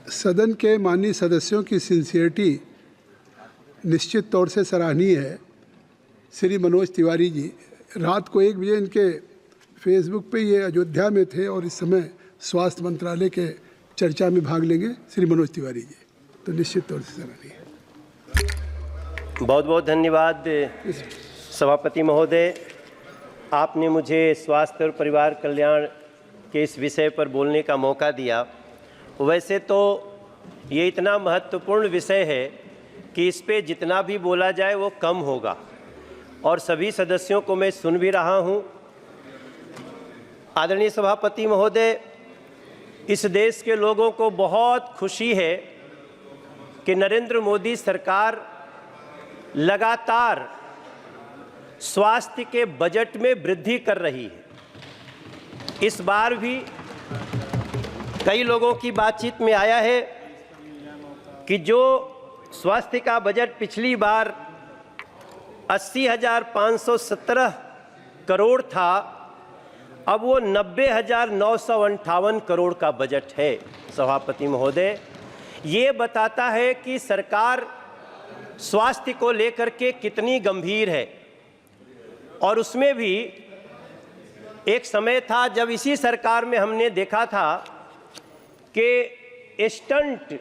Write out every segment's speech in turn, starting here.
सदन के माननीय सदस्यों की सिंसियरिटी निश्चित तौर से सराहनीय है। श्री मनोज तिवारी जी रात को 1 बजे इनके फेसबुक पे ये अयोध्या में थे और इस समय स्वास्थ्य मंत्रालय के चर्चा में भाग लेंगे श्री मनोज तिवारी जी, तो निश्चित तौर से सराहनीय है। बहुत बहुत धन्यवाद सभापति महोदय, आपने मुझे स्वास्थ्य और परिवार कल्याण के इस विषय पर बोलने का मौका दिया। वैसे तो ये इतना महत्वपूर्ण विषय है कि इस पे जितना भी बोला जाए वो कम होगा, और सभी सदस्यों को मैं सुन भी रहा हूँ। आदरणीय सभापति महोदय, इस देश के लोगों को बहुत खुशी है कि नरेंद्र मोदी सरकार लगातार स्वास्थ्य के बजट में वृद्धि कर रही है। इस बार भी कई लोगों की बातचीत में आया है कि जो स्वास्थ्य का बजट पिछली बार 80,517 करोड़ था, अब वो 90,958 करोड़ का बजट है। सभापति महोदय, ये बताता है कि सरकार स्वास्थ्य को लेकर के कितनी गंभीर है। और उसमें भी एक समय था जब इसी सरकार में हमने देखा था कि स्टंट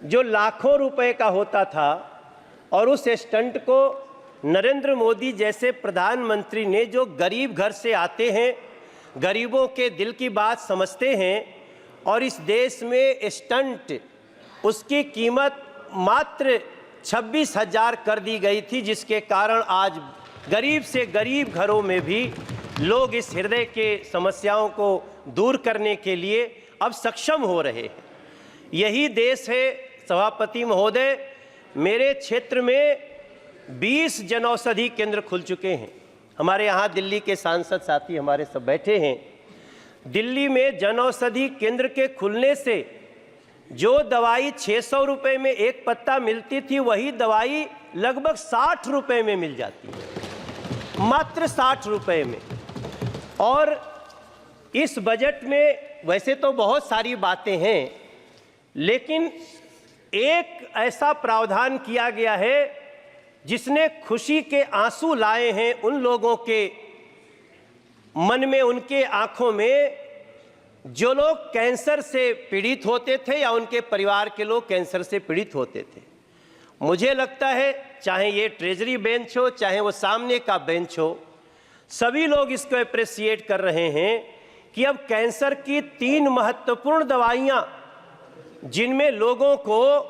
जो लाखों रुपए का होता था, और उस स्टंट को नरेंद्र मोदी जैसे प्रधानमंत्री ने, जो गरीब घर से आते हैं, गरीबों के दिल की बात समझते हैं, और इस देश में स्टंट उसकी कीमत मात्र 26,000 कर दी गई थी, जिसके कारण आज गरीब से गरीब घरों में भी लोग इस हृदय के समस्याओं को दूर करने के लिए अब सक्षम हो रहे हैं। यही देश है सभापति महोदय। मेरे क्षेत्र में 20 जनौषधि केंद्र खुल चुके हैं। हमारे यहाँ दिल्ली के सांसद साथी हमारे सब बैठे हैं। दिल्ली में जनौषधि केंद्र के खुलने से जो दवाई 600 रुपये में एक पत्ता मिलती थी, वही दवाई लगभग 60 रुपये में मिल जाती है, मात्र 60 रुपये में। और इस बजट में वैसे तो बहुत सारी बातें हैं, लेकिन एक ऐसा प्रावधान किया गया है जिसने खुशी के आंसू लाए हैं उन लोगों के मन में, उनके आंखों में, जो लोग कैंसर से पीड़ित होते थे या उनके परिवार के लोग कैंसर से पीड़ित होते थे। मुझे लगता है चाहे ये ट्रेजरी बेंच हो, चाहे वो सामने का बेंच हो, सभी लोग इसको अप्रिशिएट कर रहे हैं कि अब कैंसर की 3 महत्वपूर्ण दवाइयाँ, जिनमें लोगों को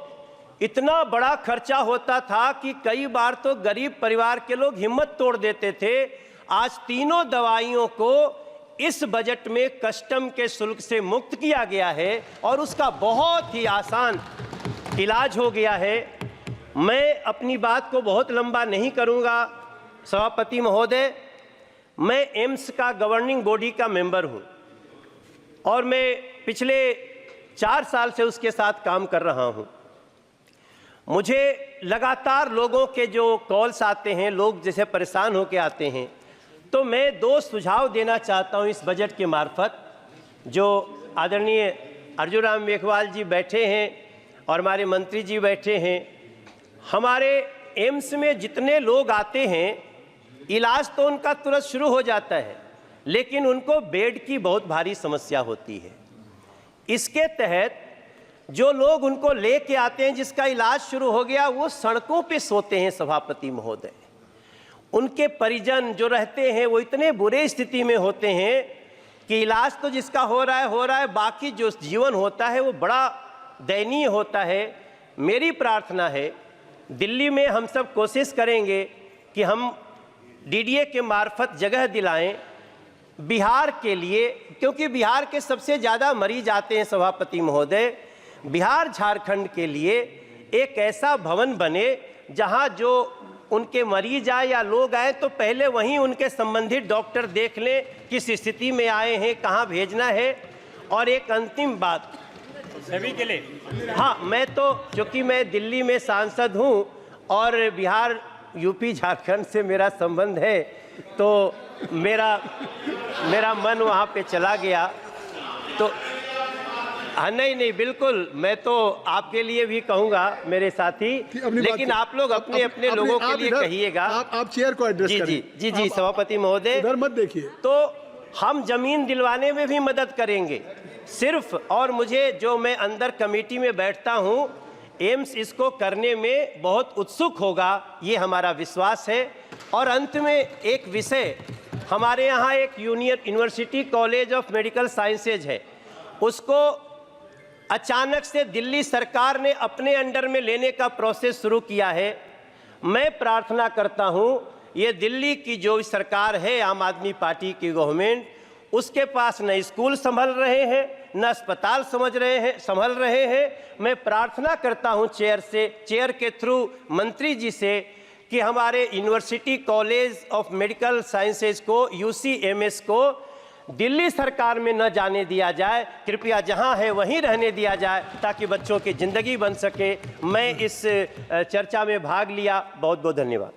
इतना बड़ा खर्चा होता था कि कई बार तो गरीब परिवार के लोग हिम्मत तोड़ देते थे, आज तीनों दवाइयों को इस बजट में कस्टम के शुल्क से मुक्त किया गया है और उसका बहुत ही आसान इलाज हो गया है। मैं अपनी बात को बहुत लंबा नहीं करूंगा सभापति महोदय। मैं एम्स का गवर्निंग बॉडी का मेंबर हूं और मैं पिछले 4 साल से उसके साथ काम कर रहा हूं। मुझे लगातार लोगों के जो कॉल्स आते हैं, लोग जैसे परेशान होकर आते हैं, तो मैं 2 सुझाव देना चाहता हूं इस बजट के मार्फत। जो आदरणीय अर्जुन राम मेघवाल जी बैठे हैं और हमारे मंत्री जी बैठे हैं, हमारे एम्स में जितने लोग आते हैं, इलाज तो उनका तुरंत शुरू हो जाता है, लेकिन उनको बेड की बहुत भारी समस्या होती है। इसके तहत जो लोग उनको लेके आते हैं, जिसका इलाज शुरू हो गया, वो सड़कों पे सोते हैं सभापति महोदय। उनके परिजन जो रहते हैं वो इतने बुरे स्थिति में होते हैं कि इलाज तो जिसका हो रहा है, बाकी जो जीवन होता है वो बड़ा दयनीय होता है। मेरी प्रार्थना है, दिल्ली में हम सब कोशिश करेंगे कि हम डीडीए के मार्फत जगह दिलाएं बिहार के लिए, क्योंकि बिहार के सबसे ज़्यादा मरीज आते हैं सभापति महोदय। बिहार झारखंड के लिए एक ऐसा भवन बने जहां जो उनके मरीज आए या लोग आए तो पहले वहीं उनके संबंधित डॉक्टर देख लें किस स्थिति में आए हैं, कहां भेजना है। और एक अंतिम बात सभी के लिए, हाँ, मैं तो चूँकि मैं दिल्ली में सांसद हूं और बिहार यूपी झारखंड से मेरा संबंध है, तो मेरा मन वहाँ पे चला गया। तो हाँ, नहीं बिल्कुल, मैं तो आपके लिए भी कहूंगा मेरे साथी, लेकिन आप लोग अपने अपने लोगों के लिए कहिएगा। आप चेयर को एड्रेस करें। जी सभापति महोदय, इधर मत देखिए। तो हम जमीन दिलवाने में भी मदद करेंगे सिर्फ, और मुझे जो मैं अंदर कमेटी में बैठता हूं, एम्स इसको करने में बहुत उत्सुक होगा, ये हमारा विश्वास है। और अंत में एक विषय, हमारे यहाँ एक university college of medical sciences है, उसको अचानक से दिल्ली सरकार ने अपने अंडर में लेने का प्रोसेस शुरू किया है। मैं प्रार्थना करता हूं, ये दिल्ली की जो सरकार है, आम आदमी पार्टी की गवर्नमेंट, उसके पास न स्कूल संभल रहे हैं, न अस्पताल संभल रहे हैं। मैं प्रार्थना करता हूं चेयर के थ्रू मंत्री जी से कि हमारे university college of medical sciences को, UCMS को दिल्ली सरकार में न जाने दिया जाए, कृपया जहां है वहीं रहने दिया जाए, ताकि बच्चों की ज़िंदगी बन सके। मैं इस चर्चा में भाग लिया, बहुत बहुत धन्यवाद।